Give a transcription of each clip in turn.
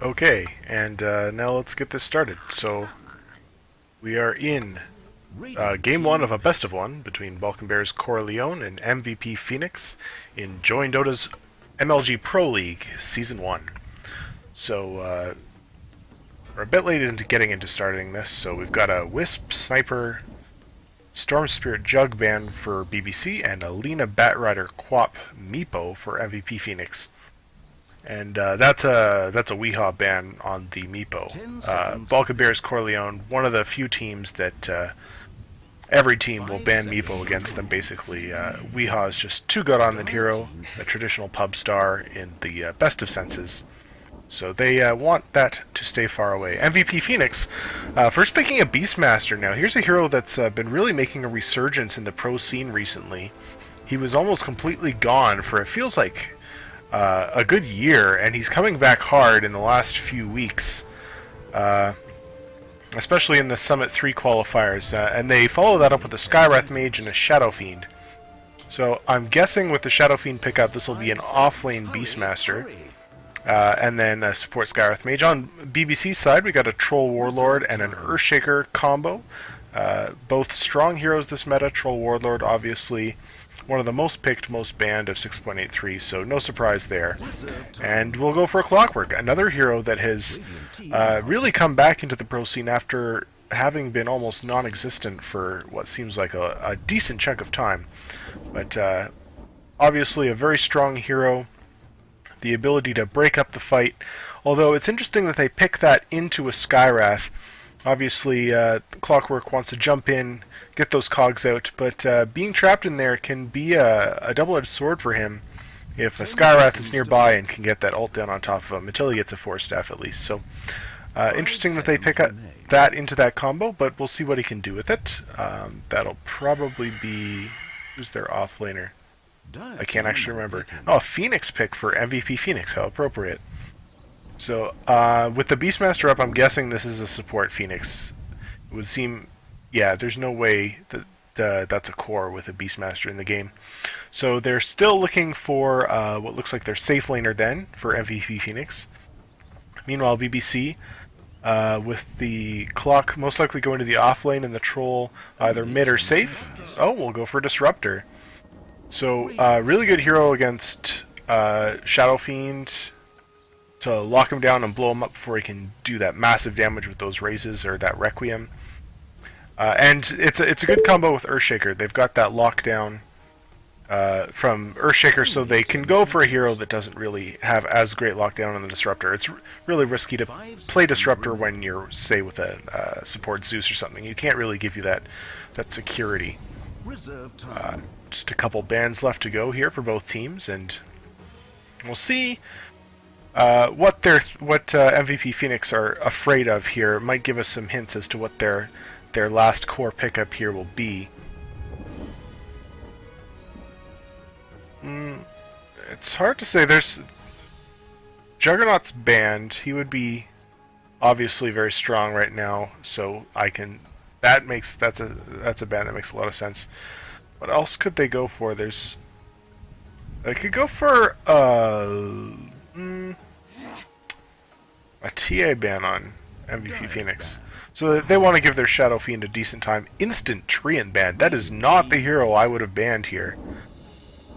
Okay, and now let's get this started. So, we are in Game 1 of a best of one between Balkan Bears Corleone and MVP Pheonix in joinDOTA's MLG Pro League Season 1. So, we're a bit late into getting into starting this, so we've got a Wisp, Sniper, Storm Spirit Jug ban for BBC, and a Lena Batrider Quap Meepo for MVP Pheonix. And that's a Weehaw ban on the Meepo. Balkan Bears Corleone, one of the few teams that every team will ban Meepo against them, basically. Weehaw is just too good on the hero, a traditional pub star in the best of senses. So they want that to stay far away. MVP Pheonix, first picking a Beastmaster now. Here's a hero that's been really making a resurgence in the pro scene recently. He was almost completely gone for, it feels like, a good year, and he's coming back hard in the last few weeks, especially in the Summit 3 qualifiers, and they follow that up with a Skywrath Mage and a Shadow Fiend. So I'm guessing with the Shadow Fiend pickup this will be an off-lane Beastmaster, and then a support Skywrath Mage. On BBC's side we got a Troll Warlord and an Earthshaker combo, both strong heroes this meta. Troll Warlord obviously one of the most picked, most banned of 6.83, so no surprise there. And we'll go for a Clockwork, another hero that has really come back into the pro scene after having been almost non-existent for what seems like a decent chunk of time. But obviously a very strong hero, the ability to break up the fight, although it's interesting that they pick that into a Skywrath. Obviously, Clockwork wants to jump in, get those cogs out, but being trapped in there can be a double-edged sword for him if a Skywrath is nearby and can get that ult down on top of him, until he gets a 4-staff at least. So, interesting that they pick that into that combo, but we'll see what he can do with it. That'll probably be... who's their offlaner? I can't actually remember. Oh, a Pheonix pick for MVP Pheonix, how appropriate. So, with the Beastmaster up, I'm guessing this is a support Pheonix. It would seem... yeah, there's no way that that's a core with a Beastmaster in the game. So they're still looking for what looks like their safe laner then for MVP Pheonix. Meanwhile, BBC, with the Clock most likely going to the off lane and the Troll either mid or safe. Oh, we'll go for Disruptor. So, really good hero against Shadow Fiend to lock him down and blow him up before he can do that massive damage with those raises or that Requiem. And it's a good combo with Earthshaker. They've got that lockdown from Earthshaker, so they can go for a hero that doesn't really have as great lockdown on the Disruptor. It's really risky to play Disruptor when you're, say, with a support Zeus or something. You can't really give you that security. Just a couple bans left to go here for both teams, and we'll see what MVP Pheonix are afraid of here. It might give us some hints as to what their last core pickup here will be. It's hard to say. There's Juggernaut's banned. He would be obviously very strong right now, so I can. That's a ban that makes a lot of sense. What else could they go for? They could go for a TA ban on MVP Pheonix. So they want to give their Shadow Fiend a decent time. Instant Treant ban. That is not the hero I would have banned here.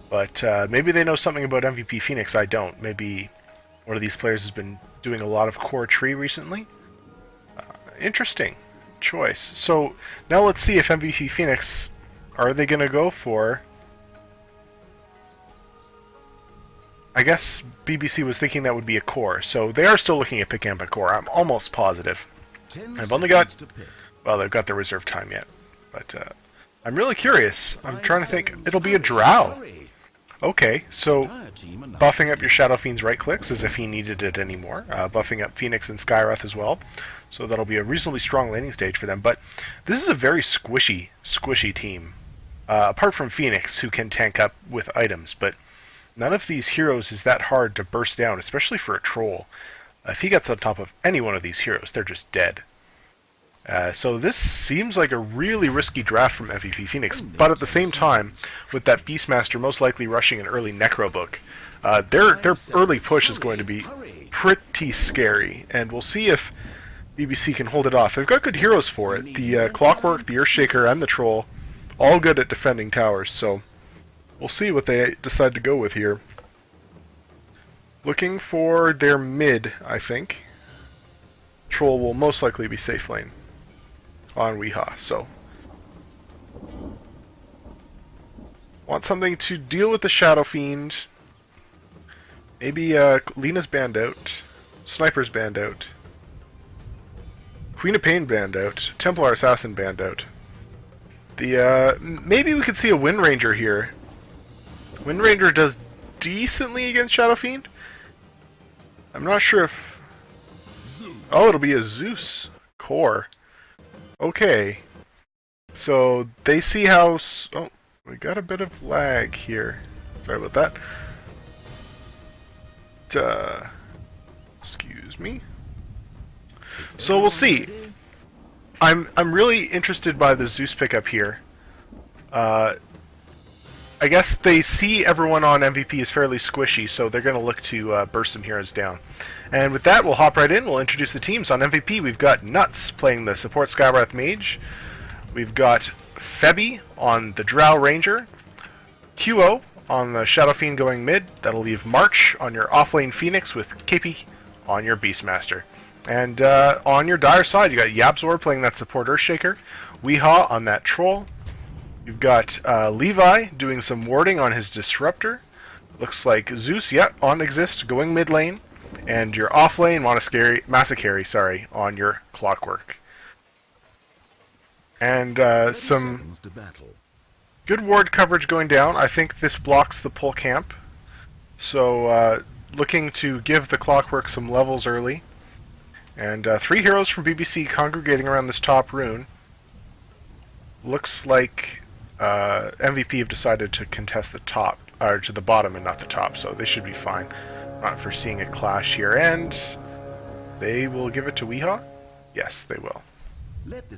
But maybe they know something about MVP Pheonix I don't. Maybe one of these players has been doing a lot of core tree recently. Interesting choice. So now let's see if MVP Pheonix, are they going to go for... I guess BBC was thinking that would be a core. So they are still looking at picking up a core. I'm almost positive. I've only got... well, they've got the reserve time yet. But I'm really curious. I'm trying to think. It'll be a Drow. Okay, so buffing up your Shadow Fiend's right clicks as if he needed it anymore. Buffing up Pheonix and Skywrath as well. So that'll be a reasonably strong landing stage for them. But this is a very squishy team. Apart from Pheonix, who can tank up with items. But none of these heroes is that hard to burst down, especially for a Troll. If he gets on top of any one of these heroes, they're just dead. So this seems like a really risky draft from MVP Pheonix, but at the same time, with that Beastmaster most likely rushing an early Necro book, their early push is going to be pretty scary, and we'll see if BBC can hold it off. They've got good heroes for it. The Clockwork, the Earthshaker, and the Troll, all good at defending towers, so we'll see what they decide to go with here. Looking for their mid, I think. Troll will most likely be safe lane on Weehaw, so want something to deal with the Shadow Fiend. Maybe Lena's banned out, Sniper's banned out, Queen of Pain banned out, Templar Assassin banned out. The maybe we could see a Wind Ranger here. Wind Ranger does decently against Shadow Fiend. I'm not sure if... Oh, it'll be a Zeus core. Okay. So they see how... Oh, we got a bit of lag here. Sorry about that. Excuse me. So we'll see. I'm really interested by the Zeus pickup here. I guess they see everyone on MVP is fairly squishy, so they're going to look to burst some heroes down. And with that, we'll hop right in. We'll introduce the teams. On MVP, we've got Nuts playing the support Skywrath Mage. We've got Febby on the Drow Ranger. QO on the Shadow Fiend going mid. That'll leave March on your offlane Pheonix with KP on your Beastmaster. And on your Dire side, you got Yabzor playing that support Earthshaker. Weehaw on that Troll. You've got Levi doing some warding on his Disruptor. Looks like Zeus, on Exist, going mid lane. And your offlane Massacre, on your Clockwork. And some good ward coverage going down. I think this blocks the pull camp. So looking to give the Clockwork some levels early. And 3 heroes from BBC congregating around this top rune. Looks like MVP have decided to contest the top, or to the bottom and not the top, so they should be fine. Not foreseeing a clash here, and they will give it to Weehaw? Yes, they will.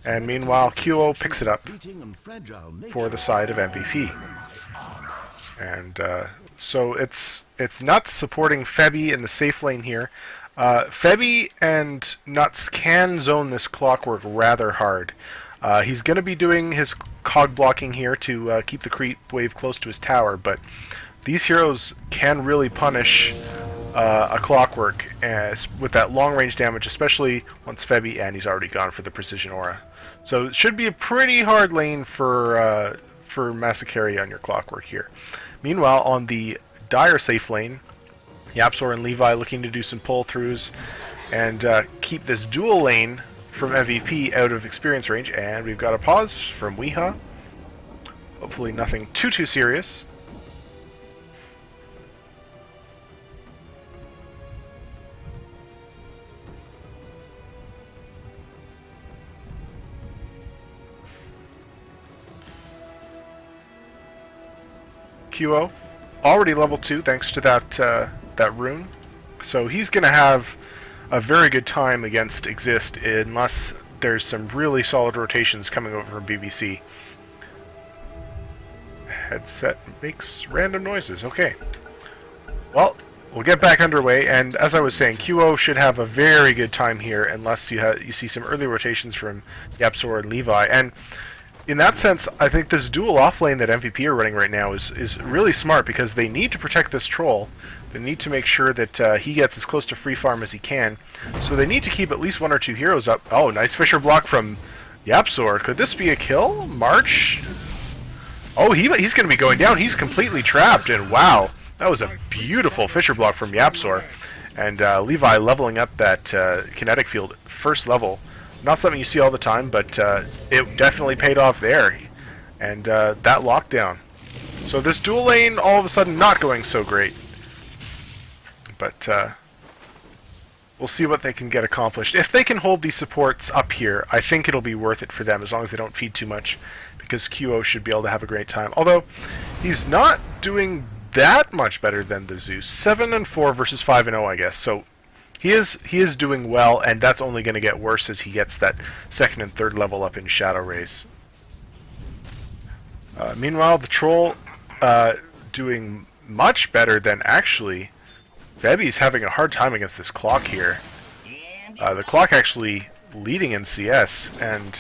And meanwhile, QO picks it up for the side of MVP. And so it's Nuts supporting Febby in the safe lane here. Febby and Nuts can zone this Clockwork rather hard. He's going to be doing his cog blocking here to keep the creep wave close to his tower, but these heroes can really punish a Clockwork with that long range damage, especially once Febby, and he's already gone for the Precision Aura. So it should be a pretty hard lane for Massacre on your Clockwork here. Meanwhile, on the Dire safe lane, Yapzor and Levi looking to do some pull-throughs and keep this dual lane from MVP out of experience range, and we've got a pause from Weehaw. Hopefully nothing too serious. QO already level 2 thanks to that rune, so he's going to have a very good time against Exist unless there's some really solid rotations coming over from BBC. Headset makes random noises. Okay. Well, we'll get back underway, and as I was saying, QO should have a very good time here unless you see some early rotations from Yapzor and Levi. And in that sense, I think this dual offlane that MVP are running right now is really smart because they need to protect this Troll. They need to make sure that he gets as close to free farm as he can. So they need to keep at least 1 or 2 heroes up. Oh, nice Fisher block from Yapzor. Could this be a kill? March? Oh, he's going to be going down. He's completely trapped, and wow. That was a beautiful Fisher block from Yapzor. And Levi leveling up that kinetic field first level. Not something you see all the time, but it definitely paid off there. And that lockdown. So this dual lane all of a sudden not going so great. But we'll see what they can get accomplished. If they can hold these supports up here, I think it'll be worth it for them as long as they don't feed too much, because QO should be able to have a great time. Although, he's not doing that much better than the Zeus. 7-4 versus 5-0, I guess. So he is doing well, and that's only going to get worse as he gets that 2nd and 3rd level up in Shadow Rays. Meanwhile, the Troll doing much better than actually Bebby's having a hard time against this clock here. The clock actually leading in CS, and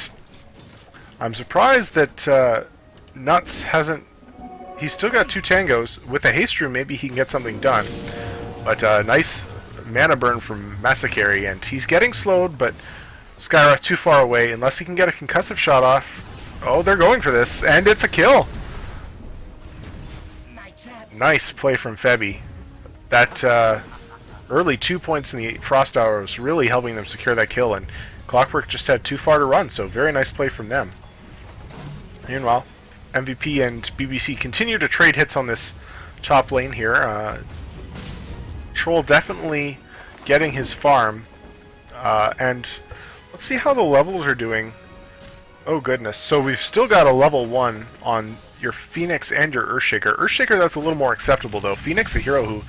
I'm surprised that Nuts hasn't... He's still got 2 tangos. With a haste room, maybe he can get something done. But nice mana burn from Masakari, and he's getting slowed, but Skyrock too far away. Unless he can get a concussive shot off. Oh, they're going for this, and it's a kill! Nice play from Febby. That early 2 points in the Frost Hour was really helping them secure that kill, and Clockwork just had too far to run, so very nice play from them. Meanwhile, MVP and BBC continue to trade hits on this top lane here. Troll definitely getting his farm, and let's see how the levels are doing. Oh goodness, so we've still got a level 1 on your Pheonix and your Earthshaker. Earthshaker, that's a little more acceptable though. Pheonix, a hero who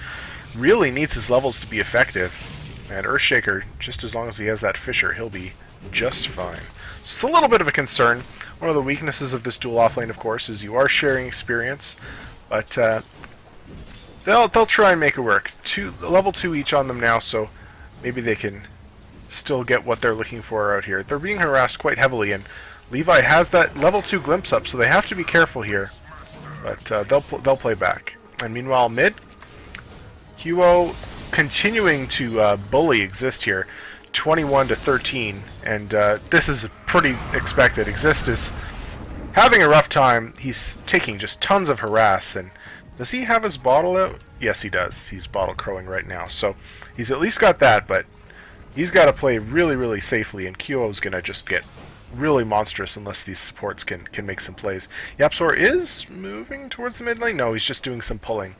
really needs his levels to be effective, and Earthshaker, just as long as he has that Fisher, he'll be just fine. So it's a little bit of a concern. One of the weaknesses of this dual offlane, of course, is you are sharing experience, but they'll try and make it work. Level 2 each on them now, so maybe they can still get what they're looking for out here. They're being harassed quite heavily, and Levi has that level 2 glimpse up, so they have to be careful here. But they'll play back. And meanwhile, mid, QO continuing to bully Exist here, 21 to 13, and this is pretty expected. Exist is having a rough time. He's taking just tons of harass, and does he have his bottle out? Yes, he does. He's bottle crowing right now, so he's at least got that, but he's got to play really, really safely, and QO's going to just get really monstrous unless these supports can make some plays. Yapsor is moving towards the mid lane. No, he's just doing some pulling.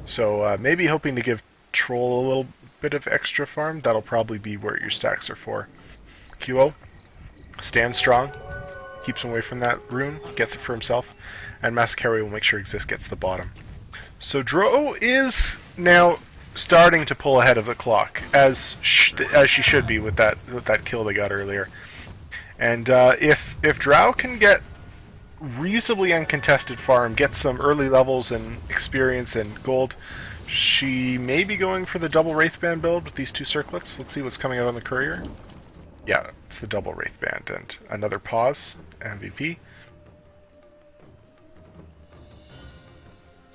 So maybe hoping to give Troll a little bit of extra farm. That'll probably be what your stacks are for. QO stands strong, keeps him away from that rune, gets it for himself, and Masakari will make sure Exist gets the bottom. So Dro is now starting to pull ahead of the clock, as she should be with that kill they got earlier. And if Drow can get reasonably uncontested farm, get some early levels and experience and gold, she may be going for the double Wraithband build with these 2 circlets. Let's see what's coming out on the courier. Yeah, it's the double Wraithband and another pause, MVP.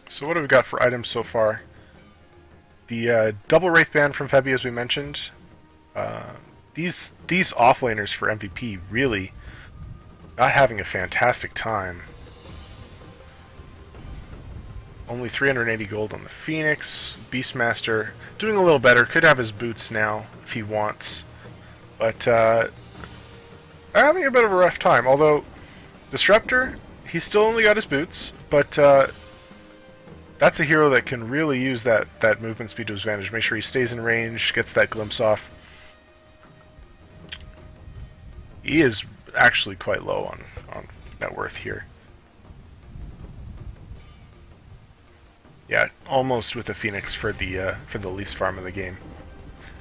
So what have we got for items so far? The double Wraithband from Febby, as we mentioned. These offlaners for MVP really not having a fantastic time. Only 380 gold on the Pheonix. Beastmaster doing a little better. Could have his boots now if he wants. But having a bit of a rough time. Although Disruptor, he's still only got his boots. But that's a hero that can really use that movement speed to his advantage. Make sure he stays in range, gets that glimpse off. He is actually quite low on net worth here. Yeah, almost with a Pheonix for the least farm in the game.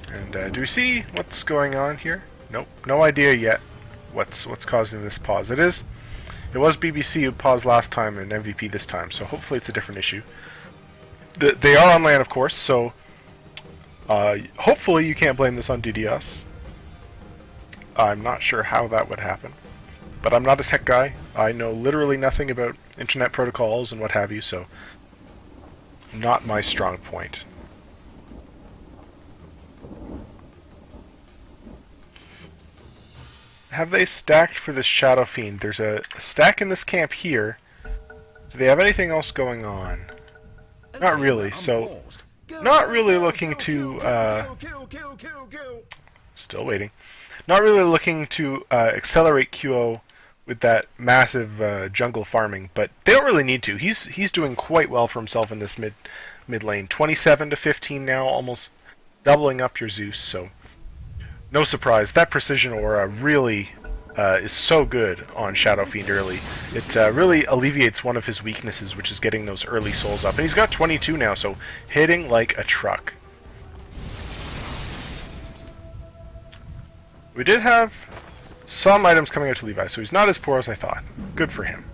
And do we see what's going on here? Nope, no idea yet what's causing this pause. It was BBC who paused last time and MVP this time, so hopefully it's a different issue. They are on land, of course, so hopefully you can't blame this on DDoS. I'm not sure how that would happen, but I'm not a tech guy. I know literally nothing about internet protocols and what have you, so not my strong point. Have they stacked for this Shadow Fiend? There's a stack in this camp here. Do they have anything else going on? Not really, so not really looking to still waiting. Not really looking to accelerate QO with that massive jungle farming, but they don't really need to. He's doing quite well for himself in this mid lane. 27 to 15 now, almost doubling up your Zeus, so no surprise. That precision aura really is so good on Shadow Fiend early. It really alleviates one of his weaknesses, which is getting those early souls up. And he's got 22 now, so hitting like a truck. We did have some items coming out to Levi, so he's not as poor as I thought. Good for him.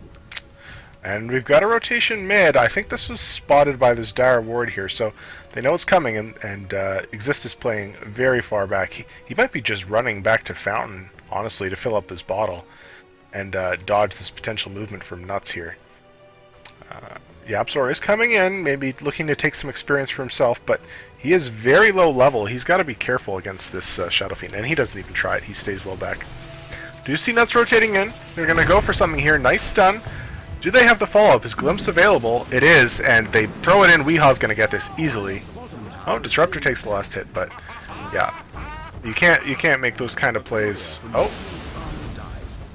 And we've got a rotation mid. I think this was spotted by this dire ward here, so they know it's coming, and Exist is playing very far back. He might be just running back to Fountain, honestly, to fill up this bottle and dodge this potential movement from Nuts here. Yapzor is coming in, maybe looking to take some experience for himself, but he is very low level. He's got to be careful against this Shadow Fiend, and he doesn't even try it. He stays well back. Do you see Nuts rotating in? They're going to go for something here. Nice stun. Do they have the follow-up? Is Glimpse available? It is, and they throw it in. Weeha's going to get this easily. Oh, Disruptor takes the last hit, but yeah, you can't make those kind of plays. Oh,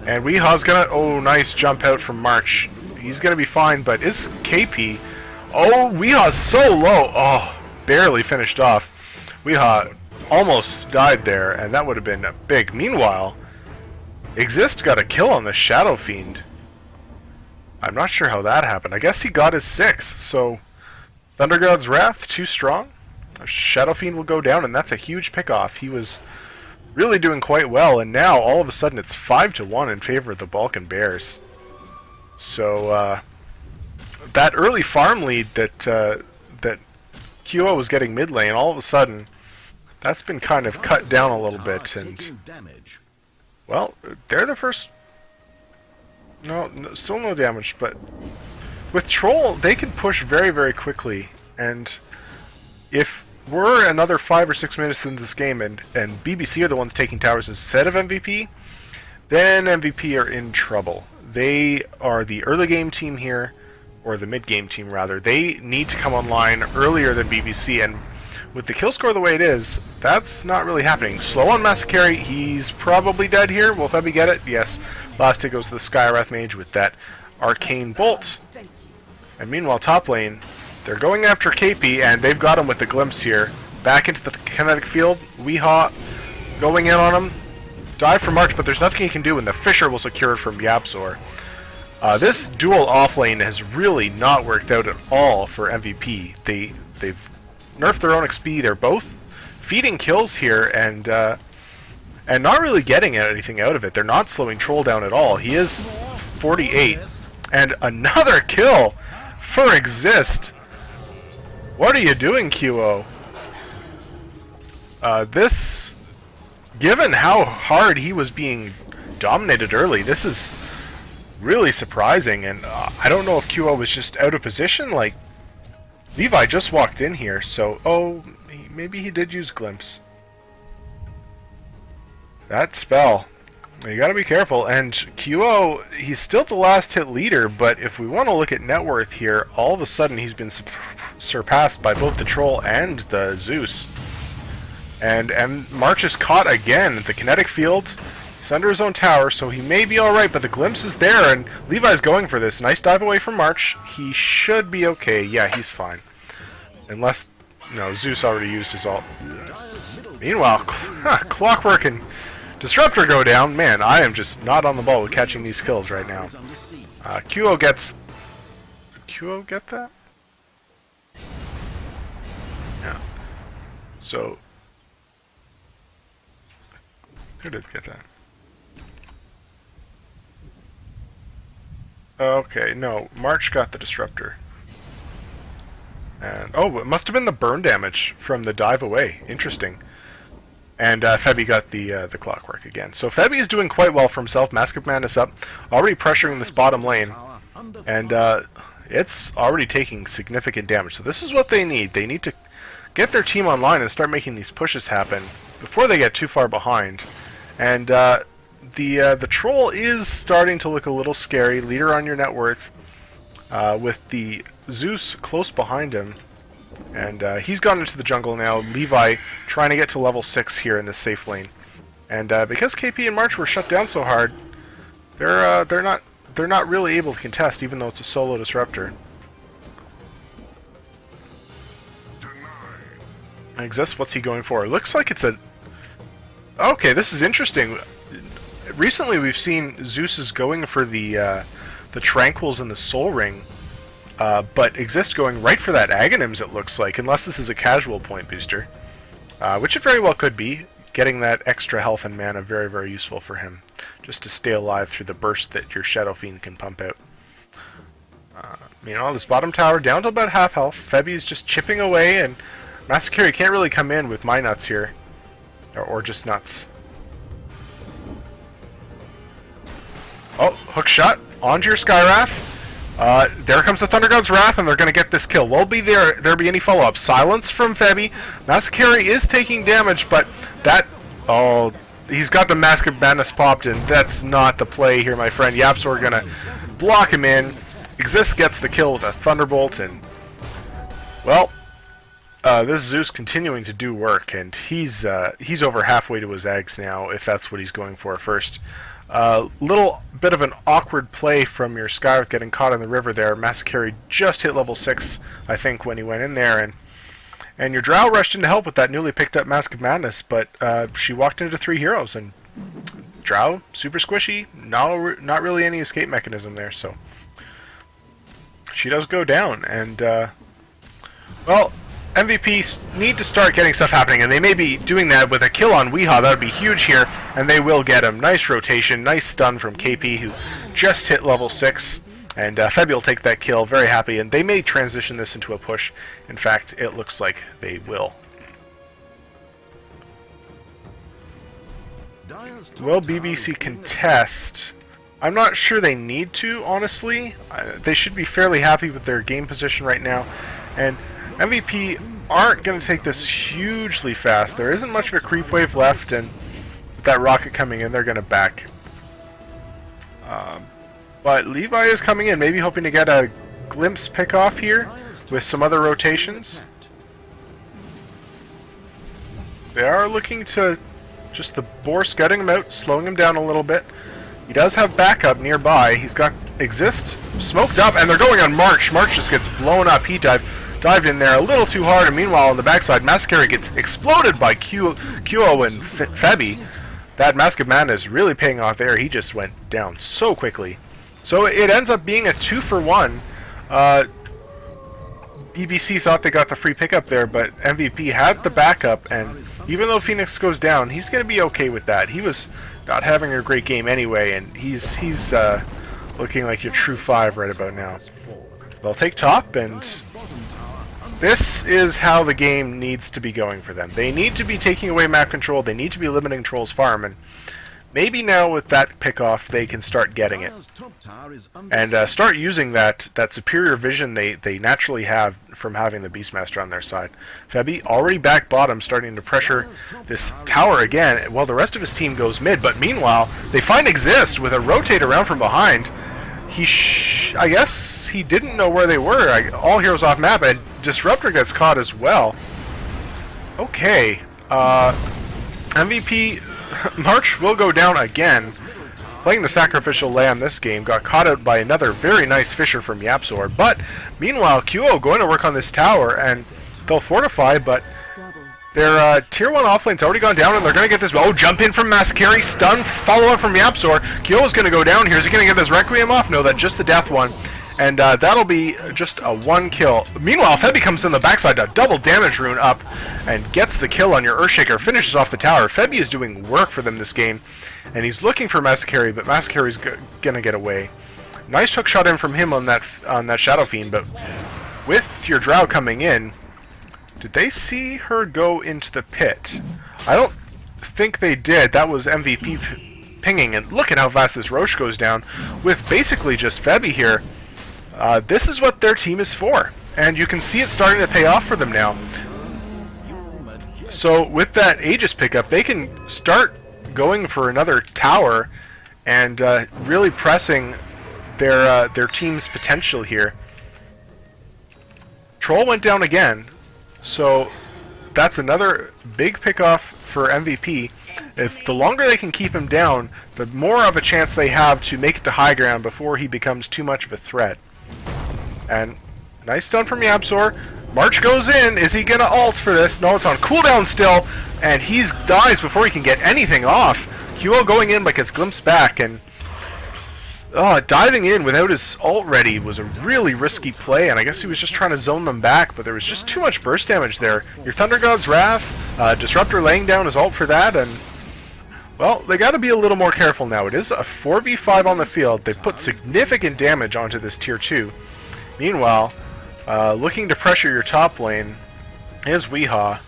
and Weeha's gonna. Oh, nice jump out from March. He's gonna be fine, but is KP? Oh, Weeha's so low. Oh, barely finished off. Weeha almost died there, and that would have been big. Meanwhile, Exist got a kill on the Shadow Fiend. I'm not sure how that happened. I guess he got his 6, so Thundergod's Wrath, too strong. Shadow Fiend will go down, and that's a huge pickoff. He was really doing quite well, and now all of a sudden it's 5-1 in favor of the Balkan Bears. So that early farm lead that that QO was getting mid lane, all of a sudden that's been kind of cut down a little bit, and well, they're the first. No, still no damage, but with Troll, they can push very, very quickly, and if we're another 5 or 6 minutes into this game and BBC are the ones taking towers instead of MVP, then MVP are in trouble. They are the early game team here, or the mid game team rather. They need to come online earlier than BBC, and with the kill score the way it is, that's not really happening. Slow on Masakari, he's probably dead here. Will Febby get it? Yes. Last hit goes to the Skywrath Mage with that Arcane Bolt. And meanwhile, top lane, they're going after KP, and they've got him with the Glimpse here. Back into the kinetic field. Weehaw going in on him. Dive for March, but there's nothing he can do, and the Fissure will secure it from Yapzor. This dual offlane has really not worked out at all for MVP. They've nerfed their own XP. They're both feeding kills here, and not really getting anything out of it. They're not slowing Troll down at all. He is 48, and another kill for Exist. What are you doing, QO? This, given how hard he was being dominated early, this is really surprising, and I don't know if QO was just out of position. Like, Levi just walked in here, so maybe he did use Glimpse. That spell, you gotta be careful. And QO, he's still the last hit leader, but if we want to look at net worth here, all of a sudden he's been surpassed by both the Troll and the Zeus. And March is caught again at the kinetic field. He's under his own tower, so he may be alright, but the Glimpse is there, and Levi's going for this. Nice dive away from March. He should be okay. Yeah, he's fine. Unless, no, Zeus already used his ult. Meanwhile, Clockwork and Disruptor go down. Man, I am just not on the ball with catching these kills right now. QO gets... Did QO get that? Yeah. So... Who did get that? Okay, no. March got the Disruptor. And oh, it must have been the burn damage from the dive away. Interesting. And Febby got the Clockwork again. So Febby is doing quite well for himself. Mask of Madness up, already pressuring this bottom lane, and it's already taking significant damage. So this is what they need. They need to get their team online and start making these pushes happen before they get too far behind. And the Troll is starting to look a little scary. Leader on your net worth, with the Zeus close behind him. And he's gone into the jungle now. Levi trying to get to level 6 here in this safe lane. And because KP and March were shut down so hard, they're not really able to contest, even though it's a solo Disruptor. Exist, what's he going for? It looks like it's a... Okay, this is interesting. Recently we've seen Zeus is going for the Tranquils and the Soul Ring. But Exist going right for that Aghanims, it looks like, unless this is a casual point booster. Which it very well could be. Getting that extra health and mana very, very useful for him. Just to stay alive through the burst that your Shadow Fiend can pump out. You know, this bottom tower down to about half health. Febi's just chipping away, and Masakari can't really come in with my nuts here. Or just nuts. Oh, hook shot onto your Skywrath. There comes the Thunder God's Wrath, and they're going to get this kill. Will there be any follow-up? Silence from Febi. Masakari is taking damage, but that... Oh, he's got the Mask of Madness popped, and that's not the play here, my friend. YapzOr going to block him in. Exist gets the kill with a Thunderbolt, and... Well, this Zeus continuing to do work, and he's over halfway to his eggs now, if that's what he's going for first. Little bit of an awkward play from your Skywrath getting caught in the river there. Masakari just hit level 6, I think, when he went in there, and your Drow rushed in to help with that newly picked up Mask of Madness, but she walked into 3 heroes, and Drow, super squishy, not really any escape mechanism there, so she does go down, and well, MVPs need to start getting stuff happening, and they may be doing that with a kill on Weehaw. That would be huge here, and they will get him. Nice rotation, nice stun from KP, who just hit level 6, and Febi will take that kill, very happy, and they may transition this into a push. In fact, it looks like they will. Will BBC contest? I'm not sure they need to, honestly. They should be fairly happy with their game position right now, and MVP aren't going to take this hugely fast. There isn't much of a creep wave left, and with that rocket coming in, they're going to back. But Levi is coming in, maybe hoping to get a glimpse pick off here with some other rotations. They are looking to just the boar scouting him out, slowing him down a little bit. He does have backup nearby. He's got Exist smoked up, and they're going on March. March just gets blown up. He dived in there a little too hard, and meanwhile on the backside, Masakari gets exploded by QO and Febi. That Mask of Madness really paying off there. He just went down so quickly. So it ends up being a 2-for-1. BBC thought they got the free pickup there, but MVP had the backup, and even though Pheonix goes down, he's going to be okay with that. He was not having a great game anyway, and he's looking like your true 5 right about now. They'll take top, and this is how the game needs to be going for them. They need to be taking away map control, they need to be limiting Troll's farm, and maybe now with that pick-off they can start getting it. And start using that superior vision they naturally have from having the Beastmaster on their side. Febi already back bottom, starting to pressure this tower again, while the rest of his team goes mid, but meanwhile, they find Exist with a rotate around from behind. I guess he didn't know where they were. All heroes off map, and Disruptor gets caught as well. Okay, MVP March will go down again. Playing the Sacrificial Lamb this game, got caught out by another very nice Fisher from YapzOr. But meanwhile, QO going to work on this tower, and they'll fortify, but their tier 1 offlane's already gone down, and they're going to get this... Oh, jump in from Masakari, stun, follow-up from YapzOr. QO is going to go down here. Is he going to get this Requiem off? No, that's just the death one. And that'll be just a 1 kill. Meanwhile, Febi comes in the backside, a double damage rune up, and gets the kill on your Earthshaker, finishes off the tower. Febi is doing work for them this game, and he's looking for Masakari, but Masakari's gonna get away. Nice hook shot in from him on that Shadow Fiend, but with your Drow coming in, did they see her go into the pit? I don't think they did. That was MVP pinging, and look at how fast this Roche goes down with basically just Febi here. This is what their team is for, and you can see it starting to pay off for them now. So with that Aegis pickup, they can start going for another tower and really pressing their team's potential here. Troll went down again, so that's another big pickoff for MVP. If the longer they can keep him down, the more of a chance they have to make it to high ground before he becomes too much of a threat. And nice stun from YapzOr. March goes in. Is he gonna ult for this? No, it's on cooldown still, and he dies before he can get anything off. QO going in but gets glimpsed back, and diving in without his ult ready was a really risky play, and I guess he was just trying to zone them back, but there was just too much burst damage there. Your Thunder God's Wrath, Disruptor laying down his ult for that, and well, they gotta be a little more careful now. It is a 4v5 on the field. They put significant damage onto this tier 2. Meanwhile, looking to pressure your top lane is Weehaw.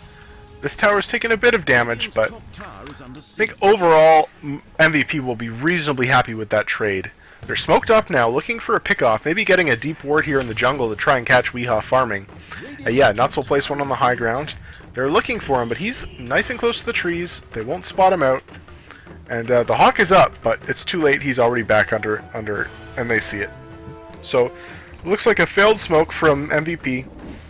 This tower's taken a bit of damage, but I think overall MVP will be reasonably happy with that trade. They're smoked up now, looking for a pickoff, maybe getting a deep ward here in the jungle to try and catch Weehaw farming. Yeah, Nuts will place one on the high ground. They're looking for him, but he's nice and close to the trees. They won't spot him out. And the Hawk is up, but it's too late. He's already back under, and they see it. So, it looks like a failed smoke from MVP.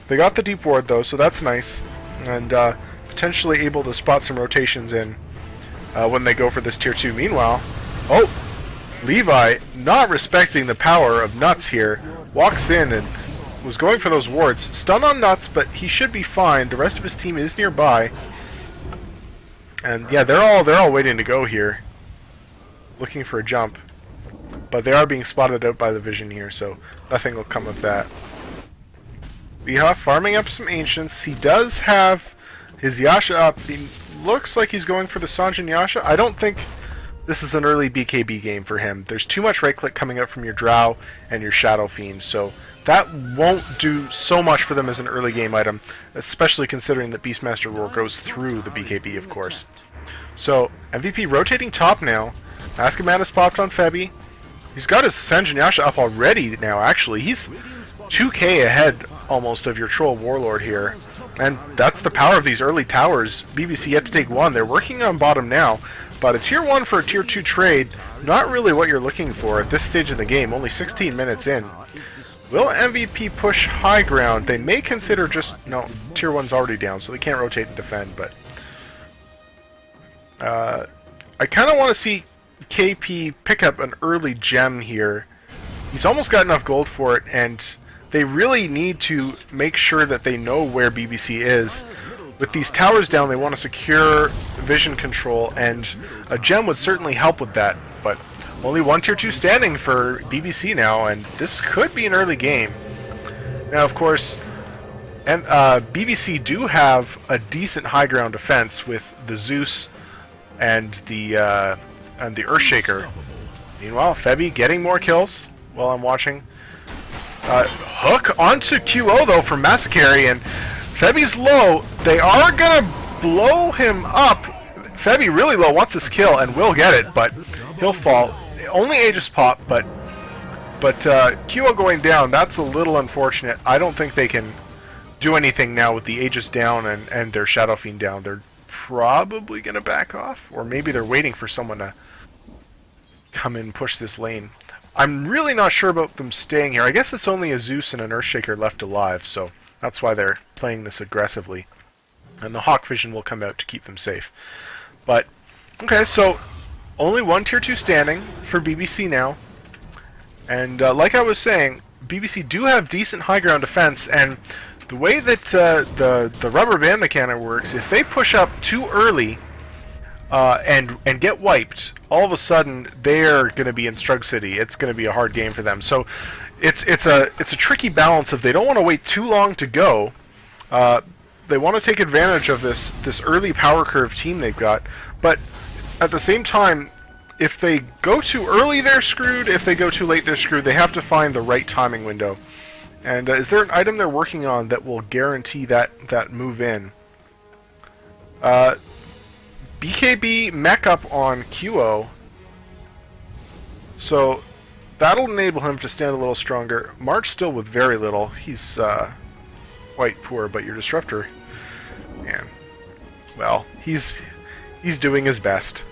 They got the deep ward, though, so that's nice. And potentially able to spot some rotations in when they go for this tier 2. Meanwhile, oh, Levi, not respecting the power of Nuts here, walks in and was going for those wards. Stun on Nuts, but he should be fine. The rest of his team is nearby. And yeah, they're all waiting to go here, looking for a jump. But they are being spotted out by the vision here, so nothing will come of that. Weehaw farming up some Ancients. He does have his Yasha up. He looks like he's going for the Sanjin Yasha. I don't think this is an early BKB game for him. There's too much right click coming up from your Drow and your Shadow Fiend, so that won't do so much for them as an early game item, especially considering that Beastmaster Roar goes through the BKB, of course. So, MVP rotating top now. Askaman popped on Febby. He's got his Sanjin Yasha up already now, actually. He's 2k ahead, almost, of your Troll Warlord here. And that's the power of these early towers. BBC yet to take one. They're working on bottom now. But a tier 1 for a tier 2 trade, not really what you're looking for at this stage of the game, only 16 minutes in. Will MVP push high ground? They may consider just... No, tier 1's already down, so they can't rotate and defend, but... I kind of want to see KP pick up an early gem here. He's almost got enough gold for it, and they really need to make sure that they know where BBC is. With these towers down, they want to secure vision control, and a gem would certainly help with that, but only one tier 2 standing for BBC now, and this could be an early game. Now, of course, BBC do have a decent high ground defense with the Zeus and the Earthshaker. Meanwhile, Febby getting more kills while I'm watching. Hook onto QO, though, from Massacre, and Febby's low. They are gonna blow him up. Febby really low, wants this kill, and will get it, but he'll fall. Only Aegis pop, but QO going down, that's a little unfortunate. I don't think they can do anything now with the Aegis down and their Shadow Fiend down. They're probably gonna back off, or maybe they're waiting for someone to come in and push this lane. I'm really not sure about them staying here. I guess it's only a Zeus and an Earthshaker left alive, so that's why they're playing this aggressively. And the Hawk Vision will come out to keep them safe. But, okay, so only one tier 2 standing for BBC now. And like I was saying, BBC do have decent high ground defense, and the way that the rubber band mechanic works, if they push up too early and get wiped, all of a sudden they're going to be in Strug City. It's going to be a hard game for them. So it's a tricky balance of they don't want to wait too long to go. They want to take advantage of this early power curve team they've got, but at the same time, if they go too early, they're screwed. If they go too late, they're screwed. They have to find the right timing window. And is there an item they're working on that will guarantee that move in? BKB mech up on QO, so that'll enable him to stand a little stronger. March still with very little. He's quite poor, but your Disruptor, man, well, he's doing his best.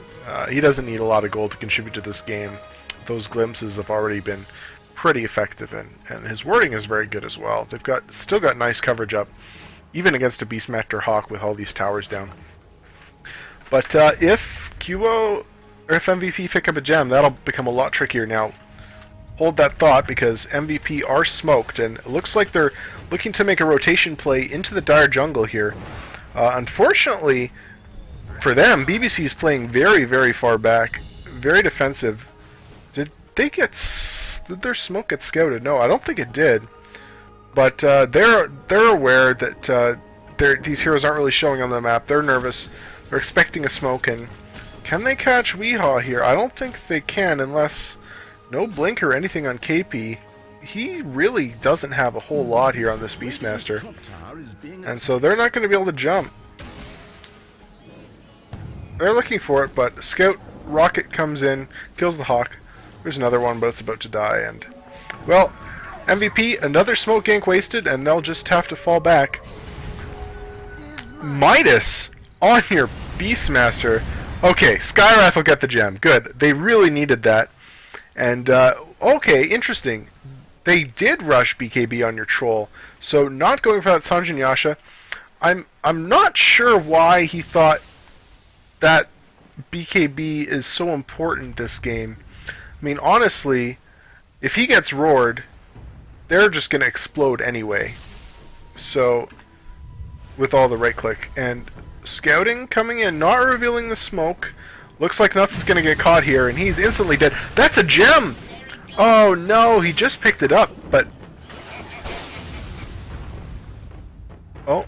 He doesn't need a lot of gold to contribute to this game. Those glimpses have already been pretty effective, and his wording is very good as well. They've still got nice coverage up, even against a Beastmaster Hawk with all these towers down. But if QO or if MVP pick up a gem, that'll become a lot trickier. Now, hold that thought, because MVP are smoked, and it looks like they're looking to make a rotation play into the Dire Jungle here. Unfortunately for them, BBC is playing very, very far back, very defensive. Did their smoke get scouted? No, I don't think it did. But they're aware that these heroes aren't really showing on the map. They're nervous. They're expecting a smoke, and can they catch Weehaw here? I don't think they can, unless no blink or anything on KP. he really doesn't have a whole lot here on this Beastmaster. And so they're not going to be able to jump. They're looking for it, but Scout Rocket comes in, kills the Hawk. There's another one, but it's about to die, and... Well, MVP, another smoke gank wasted, and they'll just have to fall back. Midas on your Beastmaster. Okay, Skywrath will get the gem. Good. They really needed that. And, okay, interesting. They did rush BKB on your Troll, so not going for that Sanjin Yasha. I'm not sure why he thought that BKB is so important this game. I mean, honestly, if he gets roared, they're just going to explode anyway. So, with all the right click. And Scouting coming in, not revealing the smoke. Looks like Nuts is going to get caught here, and he's instantly dead. That's a gem! Oh no, he just picked it up, but... Oh,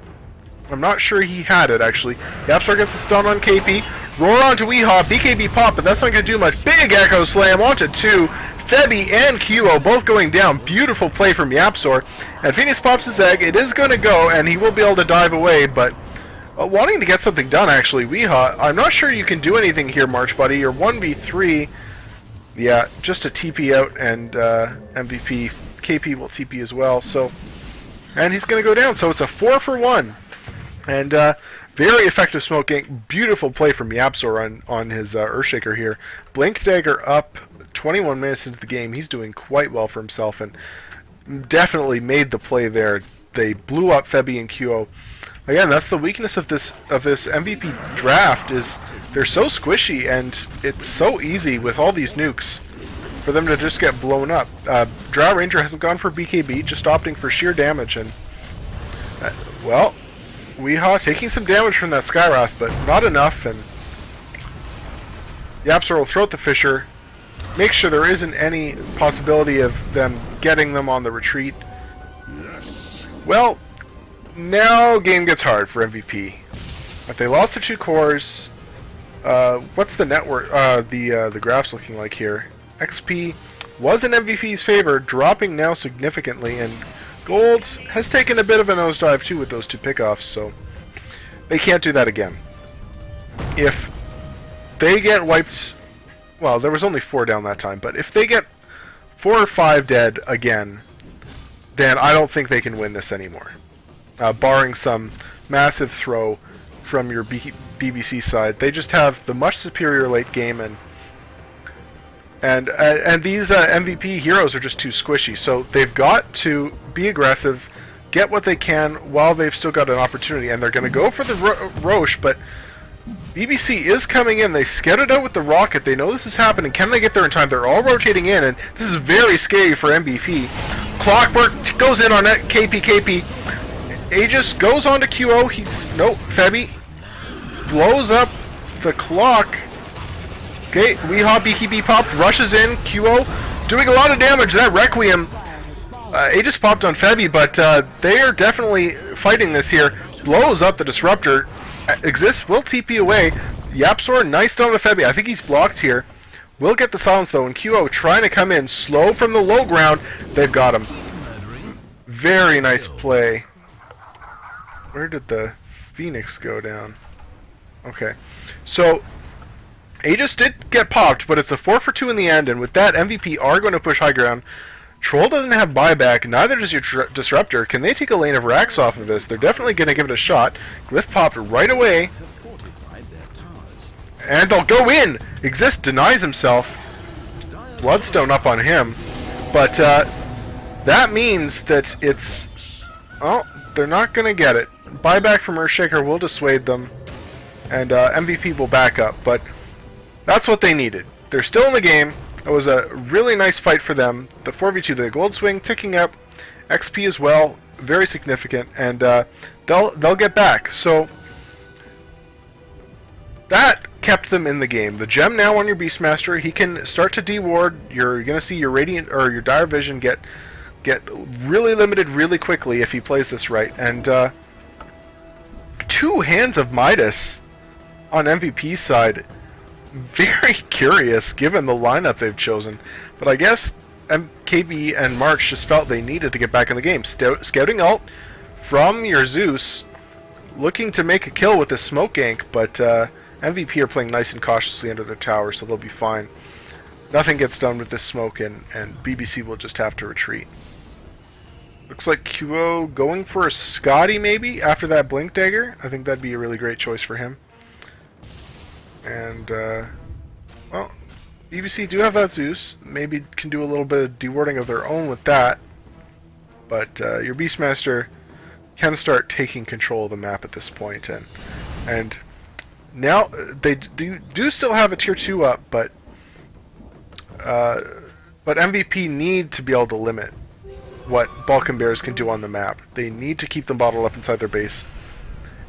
I'm not sure he had it, actually. Yapstar gets a stun on KP. Roar onto Weehaw, BKB pop, but that's not going to do much. Big Echo Slam onto 2. Febby and QO both going down. Beautiful play from Yapsor. And Pheonix pops his egg. It is going to go, and he will be able to dive away, but... wanting to get something done, actually. Weehaw, I'm not sure you can do anything here, March Buddy. You're 1v3. Yeah, just a TP out, and MVP. KP will TP as well, so... And he's going to go down, so it's a 4-for-1. And very effective smoke gank. Beautiful play from Yapsor on his Earthshaker here. Blink Dagger up 21 minutes into the game. He's doing quite well for himself, and definitely made the play there. They blew up Febby and QO. Again, that's the weakness of this MVP draft, is they're so squishy, and it's so easy with all these nukes for them to just get blown up. Drow Ranger hasn't gone for BKB, just opting for sheer damage, and well, Weehaw taking some damage from that Skywrath, but not enough, and Yapsor will throw out the Fisher, make sure there isn't any possibility of them getting them on the retreat. Well, now game gets hard for MVP. If they lost the 2 cores, what's the network? The graphs looking like here? XP was in MVP's favor, dropping now significantly, and Gold has taken a bit of a nosedive too with those 2 pickoffs, so they can't do that again. If they get wiped, well, there was only 4 down that time, but if they get 4 or 5 dead again, then I don't think they can win this anymore. Barring some massive throw from your BBC side, they just have the much superior late game, and these MVP heroes are just too squishy. So they've got to be aggressive, get what they can while they've still got an opportunity, and they're going to go for the Roche, but BBC is coming in. They scouted out with the rocket. They know this is happening. Can they get there in time? They're all rotating in, and this is very scary for MVP. Clockwork goes in on it. KP. Aegis goes on to QO. Nope. Febby blows up the clock. Okay, Weehaw BKB popped, rushes in. QO doing a lot of damage. That Requiem. Aegis popped on Febby, but they are definitely fighting this here. Blows up the Disruptor. Exists, will TP away. Yapsor, nice down to Febby. I think he's blocked here. Will get the silence though, and QO trying to come in slow from the low ground. They've got him. Very nice play. Where did the Pheonix go down? Okay. So, Aegis did get popped, but it's a 4-for-2 in the end, and with that, MVP are going to push high ground. Troll doesn't have buyback, neither does your Disruptor. Can they take a lane of Rax off of this? They're definitely going to give it a shot. Glyph popped right away. And they'll go in! Exist denies himself. Bloodstone up on him. But that means that it's... Oh, they're not going to get it. Buyback from Earthshaker will dissuade them. And MVP will back up. But that's what they needed. They're still in the game. It was a really nice fight for them. The 4v2, the Gold Swing ticking up. XP as well. Very significant. And they'll get back. So that kept them in the game. The gem now on your Beastmaster, he can start to deward. You're going to see your Radiant or your Dire Vision get really limited really quickly if he plays this right. And 2 Hands of Midas on MVP's side. Very curious given the lineup they've chosen. But I guess KB and March just felt they needed to get back in the game. Scouting ult from your Zeus, looking to make a kill with this smoke gank, but MVP are playing nice and cautiously under their tower, so they'll be fine. Nothing gets done with this smoke, and BBC will just have to retreat. Looks like QO going for a Scotty maybe after that Blink Dagger. I think that'd be a really great choice for him. And, well, BBC do have that Zeus. Maybe can do a little bit of dewarding of their own with that. But your Beastmaster can start taking control of the map at this point. And now they do still have a tier 2 up, but MVP need to be able to limit what Balkan Bears can do on the map. They need to keep them bottled up inside their base.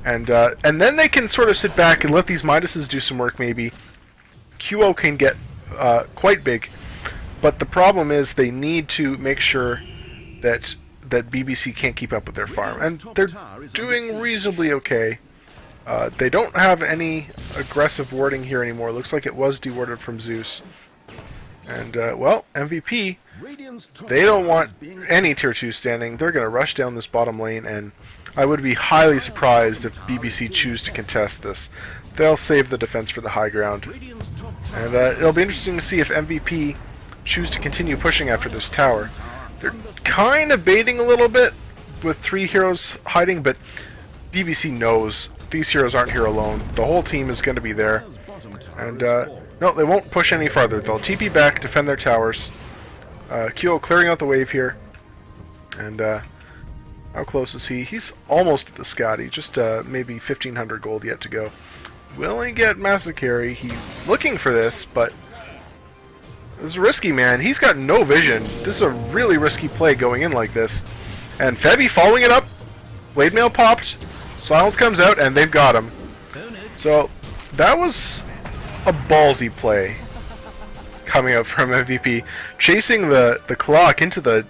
And then they can sort of sit back and let these Midases do some work maybe. QO can get quite big, but the problem is they need to make sure that BBC can't keep up with their farm. And they're doing reasonably okay. They don't have any aggressive warding here anymore. Looks like it was dewarded from Zeus. And, well, MVP, they don't want any tier 2 standing. They're going to rush down this bottom lane, and I would be highly surprised if BBC choose to contest this. They'll save the defense for the high ground. And it'll be interesting to see if MVP choose to continue pushing after this tower. They're kind of baiting a little bit with 3 heroes hiding, but BBC knows these heroes aren't here alone. The whole team is going to be there. And, no, they won't push any farther. They'll TP back, defend their towers. QO clearing out the wave here. And, how close is he? He's almost at the Scotty. Just maybe 1,500 gold yet to go. Will he get Massacre? He's looking for this, but this is risky, man. He's got no vision. This is a really risky play going in like this. And Febby following it up. Blade Mail popped. Silence comes out, and they've got him. So, that was a ballsy play coming out from MVP, chasing the clock into the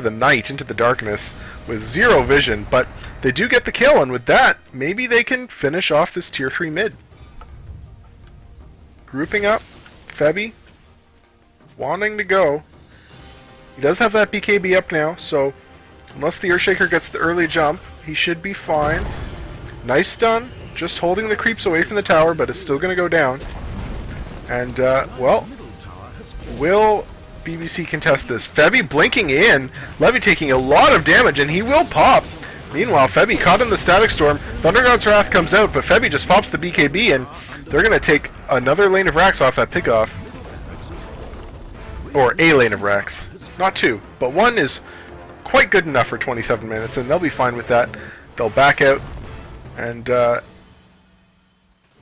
night, into the darkness with 0 vision, but they do get the kill, and with that, maybe they can finish off this tier 3 mid. Grouping up, Febby, wanting to go. He does have that BKB up now, so unless the Earthshaker gets the early jump, he should be fine. Nice stun, just holding the creeps away from the tower, but it's still going to go down. And, well, will BBC contest this? Febby blinking in, Levy taking a lot of damage, and he will pop. Meanwhile, Febby caught in the Static Storm. Thundergod's Wrath comes out, but Febby just pops the BKB, and they're going to take another lane of racks off that pickoff. Or a lane of racks. Not 2, but 1 is quite good enough for 27 minutes, and they'll be fine with that. They'll back out and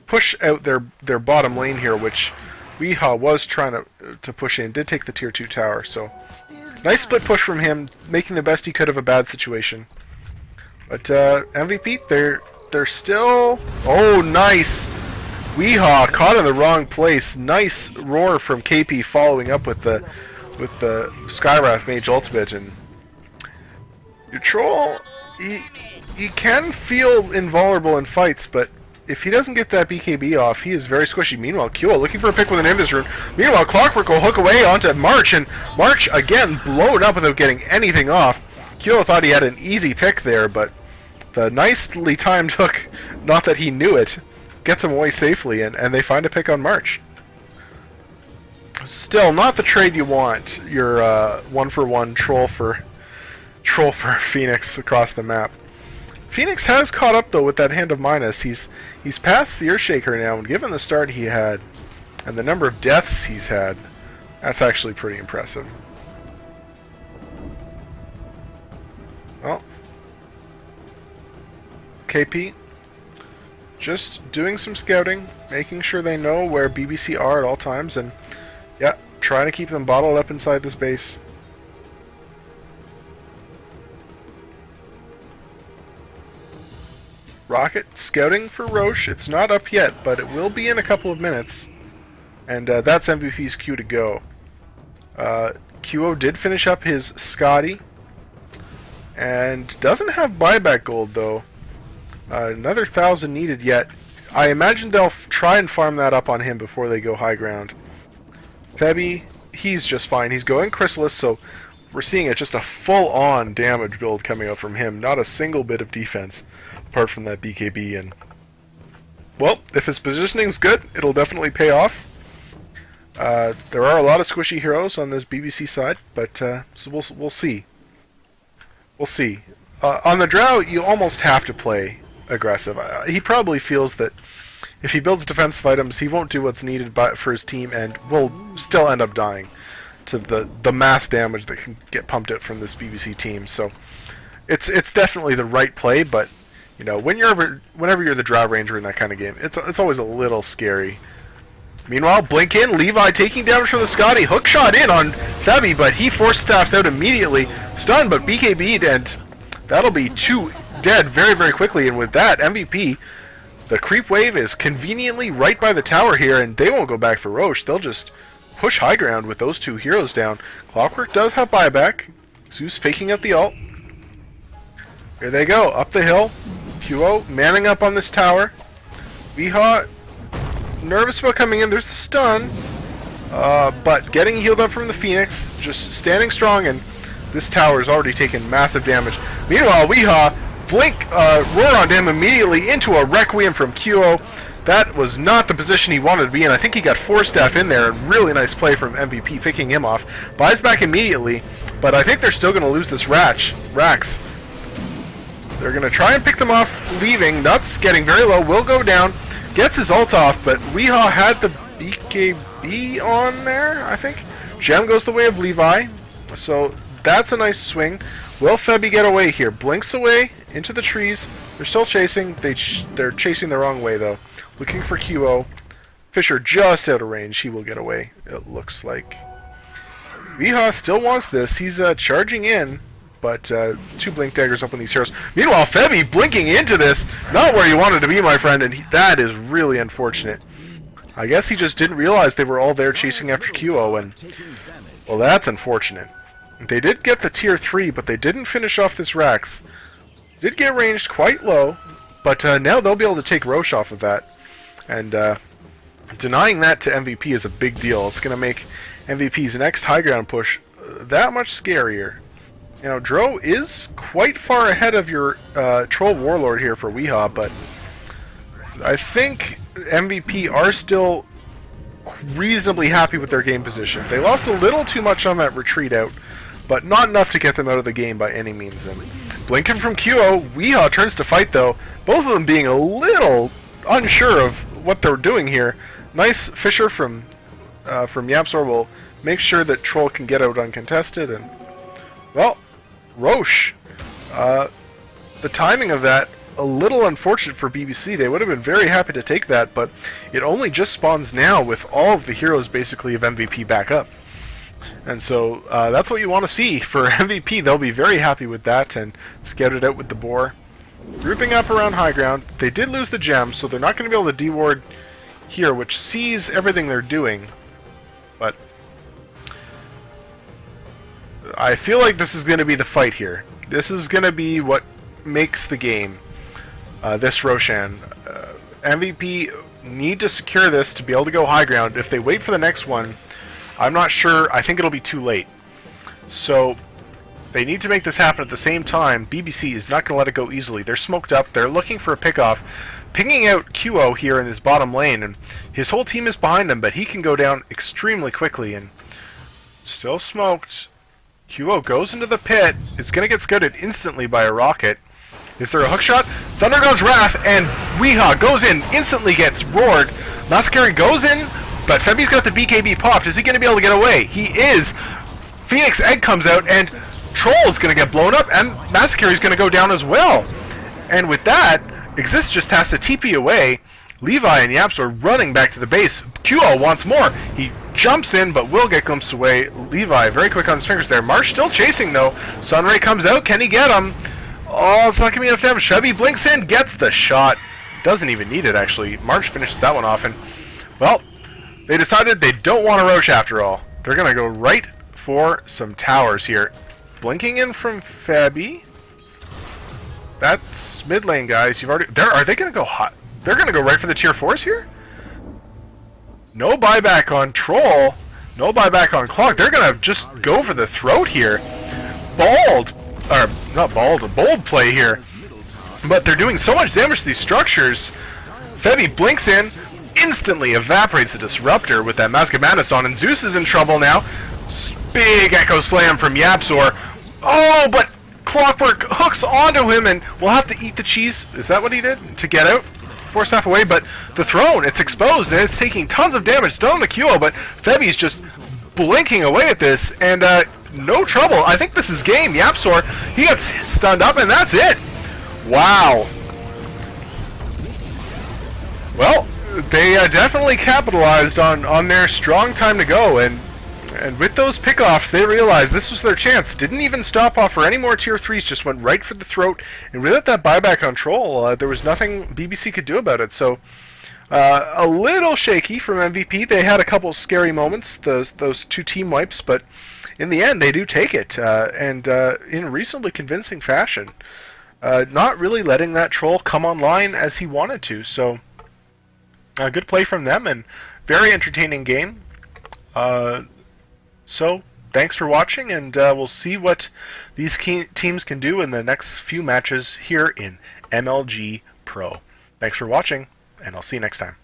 push out their bottom lane here, which Weehaw was trying to push in. Did take the tier 2 tower, so nice split push from him, making the best he could of a bad situation. But MVP, they're still... Oh, nice! Weehaw caught in the wrong place. Nice roar from KP following up with the Skywrath Mage ultimate, and your troll, he can feel invulnerable in fights, but if he doesn't get that BKB off, he is very squishy. Meanwhile, Kyo looking for a pick with an Invis Rune. Meanwhile, Clockwork will hook away onto March, and March again blown up without getting anything off. Kyo thought he had an easy pick there, but the nicely timed hook, not that he knew it, gets him away safely, and they find a pick on March. Still, not the trade you want. Your 1-for-1 troll for Pheonix across the map. Pheonix has caught up though with that Hand of Midas. He's past the Earthshaker now, and given the start he had and the number of deaths he's had, that's actually pretty impressive. Well, KP just doing some scouting, making sure they know where BBC are at all times, and yeah, trying to keep them bottled up inside this base. Rocket scouting for Roche. It's not up yet, but it will be in a couple of minutes. And that's MVP's cue to go. QO did finish up his Scotty. And doesn't have buyback gold, though. Another 1,000 needed yet. I imagine they'll try and farm that up on him before they go high ground. Febby he's just fine. He's going Chrysalis, so we're seeing it just a full-on damage build coming out from him. Not a single bit of defense apart from that BKB. And well, if his positioning's good, it'll definitely pay off. There are a lot of squishy heroes on this BBC side, but so we'll see. We'll see. On the Drow, you almost have to play aggressive. He probably feels that if he builds defensive items, he won't do what's needed for his team, and will still end up dying to the mass damage that can get pumped out from this BBC team. So it's definitely the right play, but you know, whenever you're the Drow Ranger in that kind of game, it's always a little scary. Meanwhile, blink in, Levi taking damage from the Scotty, hook shot in on Febby, but he force staffs out immediately, stunned, but BKB'd, and that'll be 2 dead very, very quickly. And with that, MVP, the creep wave is conveniently right by the tower here, and they won't go back for Roche. They'll just push high ground with those 2 heroes down. Clockwork does have buyback. Zeus faking out the ult. Here they go, up the hill. QO manning up on this tower. Weehaw nervous about coming in. There's the stun, but getting healed up from the Pheonix, just standing strong, and this tower is already taken massive damage. Meanwhile, Weehaw blink roar on him immediately into a Requiem from QO. That was not the position he wanted to be in. I think he got 4 staff in there. Really nice play from MVP, picking him off. Buys back immediately, but I think they're still going to lose this Rax. They're going to try and pick them off, leaving. Nuts getting very low, will go down. Gets his ult off, but Weehaw had the BKB on there, I think. Gem goes the way of Levi, so that's a nice swing. Will Febby get away here? Blinks away into the trees. They're still chasing. They're chasing the wrong way, though. Looking for QO. Fisher just out of range. He will get away, it looks like. Weehaw still wants this. He's charging in, but 2 blink daggers up on these heroes. Meanwhile, Febby blinking into this, not where you wanted to be, my friend, and that is really unfortunate. I guess he just didn't realize they were all there chasing after QO, and well, that's unfortunate. They did get the tier 3, but they didn't finish off this Rax. Did get ranged quite low, but now they'll be able to take Roche off of that. And denying that to MVP is a big deal. It's going to make MVP's next high ground push that much scarier. You know, Dro is quite far ahead of your Troll Warlord here for Weehaw, but I think MVP are still reasonably happy with their game position. They lost a little too much on that retreat out, but not enough to get them out of the game by any means. And blinking from QO, Weehaw turns to fight though, both of them being a little unsure of what they're doing here. Nice Fisher from Yapsor will make sure that Troll can get out uncontested, and well, Roche, the timing of that, a little unfortunate for BBC. They would have been very happy to take that, but it only just spawns now with all of the heroes basically of MVP back up. And so that's what you want to see for MVP. They'll be very happy with that and scout it out with the boar. Grouping up around high ground. They did lose the gem, so they're not going to be able to deward here, which sees everything they're doing. But I feel like this is going to be the fight here. This is going to be what makes the game. This Roshan. MVP need to secure this to be able to go high ground. If they wait for the next one, I'm not sure. I think it'll be too late. So they need to make this happen at the same time. BBC is not going to let it go easily. They're smoked up. They're looking for a pickoff. Pinging out QO here in his bottom lane, and his whole team is behind him, but he can go down extremely quickly, and still smoked. QO goes into the pit. It's going to get scouted instantly by a rocket. Is there a hook shot? Thundergod's Wrath, and Weehaw goes in, instantly gets roared. Mascari goes in, but Febby's got the BKB popped. Is he going to be able to get away? He is. Pheonix Egg comes out, and Troll is going to get blown up, and Mascari's going to go down as well. And with that, Exist just has to TP away. Levi and Yaps are running back to the base. QO wants more. He jumps in, but will get glimpsed away. Levi very quick on his fingers there. Marsh still chasing, though. Sunray comes out. Can he get him? Oh, it's not going to be enough damage. Febby blinks in, gets the shot. Doesn't even need it, actually. March finishes that one off, and, well, they decided they don't want a Roche after all. They're going to go right for some towers here. Blinking in from Febby. That's mid lane, guys. You've already... Are they going to go hot? They're going to go right for the tier 4s here? No buyback on Troll. No buyback on clock. They're going to just go for the throat here. Bold play here. But they're doing so much damage to these structures. Febby blinks in, instantly evaporates the Disruptor with that Mask of Madness on, and Zeus is in trouble now. Big Echo Slam from Yapzor. Oh, but Clockwork hooks onto him and will have to eat the cheese. Is that what he did? To get out? Force half away, but the throne, it's exposed and it's taking tons of damage. Still on the QO, but Febby's just blinking away at this, and no trouble. I think this is game. Yapzor, he gets stunned up, and that's it. Wow. Well, they definitely capitalized on their strong time to go, and with those pickoffs, they realized this was their chance. Didn't even stop off for any more tier 3s, just went right for the throat, and without that buyback on Troll, there was nothing BBC could do about it. So, a little shaky from MVP. They had a couple scary moments, those 2 team wipes, but in the end, they do take it, and in reasonably convincing fashion. Not really letting that Troll come online as he wanted to, so a good play from them, and very entertaining game. So, thanks for watching, and we'll see what these teams can do in the next few matches here in MLG Pro. Thanks for watching, and I'll see you next time.